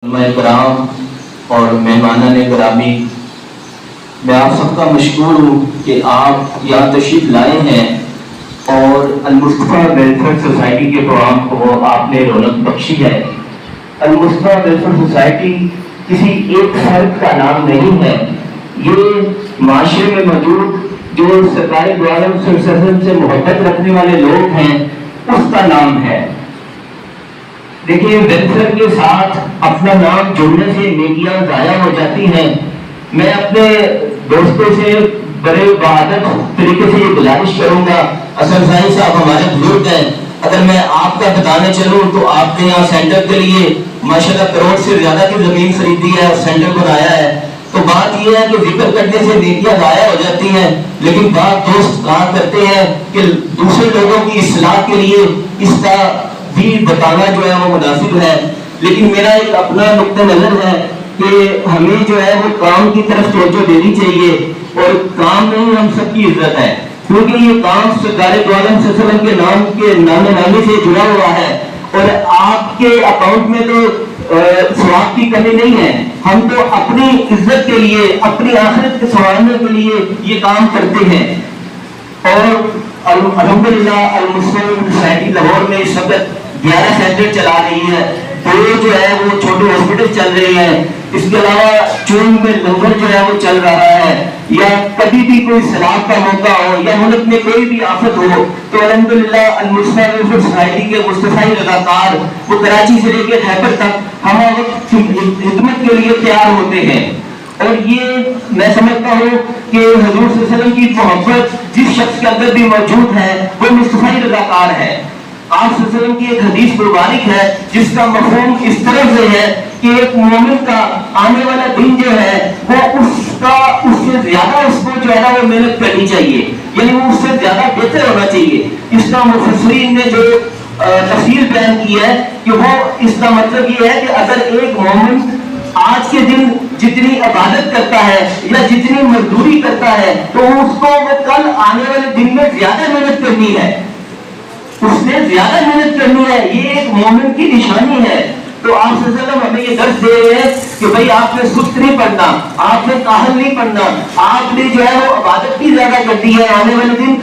علماء کرام اور مہمانان گرامی، میں آپ سب کا مشکور ہوں کہ آپ یہاں تشریف لائے ہیں اور المصطفیٰ ویلفیئر سوسائٹی کے پروگرام کو آپ نے رونق بخشی ہے۔ المصطفیٰ ویلفیئر سوسائٹی کسی ایک فرد کا نام نہیں ہے، یہ معاشرے میں موجود جو سرکار دو عالم صلی اللہ علیہ وسلم سے محبت رکھنے والے لوگ ہیں اس کا نام ہے۔ دیکھیے، ویلفیئر کے ساتھ اپنا نام جڑنے سے نیکیاں ضائع ہو جاتی ہیں۔ میں اپنے دوستوں سے بڑے بہادر طریقے سے یہ گزارش کروں گا، اصل ثانی صاحب ہمارے بزرگ ہیں، اگر میں آپ کا بتانے چلوں تو آپ نے یہاں سینٹر کے لیے ماشاءاللہ کروڑ سے زیادہ کی زمین خریدی ہے اور سینٹر بنایا ہے۔ تو بات یہ ہے کہ ذکر کرنے سے نیکیاں ضائع ہو جاتی ہیں، لیکن بعض دوست کہا کرتے ہیں کہ دوسرے لوگوں کی اصلاح کے لیے اس کا بھی بتانا جو ہے وہ مناسب ہے۔ لیکن میرا ایک اپنا نقطہ نظر ہے کہ ہمیں جو ہے وہ کام کی طرف توجہ دینی چاہیے، اور کام میں ہی ہم سب کی عزت ہے، کیونکہ یہ کام سرکار دو عالم صلی اللہ علیہ وسلم کے نام کے نام نامی سے جڑا ہوا ہے، اور آپ کے اکاؤنٹ میں تو ثواب کی کمی نہیں ہے۔ ہم تو اپنی عزت کے لیے، اپنی آخرت کے سنوارنے کے لیے یہ کام کرتے ہیں۔ اور الحمدللہ المسلم سوسائٹی لاہور میں اس وقت 11 سینٹر چلا رہی ہے، 2 جو ہے وہ چھوٹے ہاسپٹل چل رہے ہیں، اس کے علاوہ چون میں لنگر جو ہے وہ چل رہا ہے، یا کبھی بھی کوئی سیلاب کا موقع ہو یا ملک میں کوئی بھی آفت ہو تو الحمدللہ المسلم سوسائٹی کے مصطفی رضاکار وہ کراچی سے لے کے خیبر تک ہم وقت خدمت کے لیے تیار ہوتے ہیں۔ اور یہ میں سمجھتا ہوں کہ حضور صلی اللہ علیہ وسلم کی محبت جس شخص کے اندر بھی موجود ہے وہ مصطفی رضاکار ہے۔ آپ صلی اللہ علیہ وسلم کی ایک حدیث مبارک ہے جس کا مفہوم اس طرح سے ہے کہ ایک مومن کا آنے والا دن جو ہے وہ اس سے زیادہ اس کو جو ہے نا وہ محنت کرنی چاہیے، یعنی وہ اس سے زیادہ بہتر ہونا چاہیے۔ اس کا مفسرین نے جو تفسیر بیان کی ہے کہ وہ اس کا مطلب یہ ہے کہ اگر ایک مومن آج کے دن جتنی عبادت کرتا ہے یا جتنی مزدوری کرتا ہے تو اس کو وہ کل آنے والے دن میں زیادہ محنت کرنی ہے، اس نے زیادہ محنت کرنی ہے، یہ ایک مومن کی نشانی ہے۔ تو آپ صلی اللہ علیہ وسلم ہمیں یہ درس دے رہے ہیں کہ بھائی آپ نے سست نہیں پڑھنا، آپ نے کاہل نہیں پڑھنا، آپ نے جو ہے وہ عبادت بھی زیادہ کرنی ہے آنے والے دن۔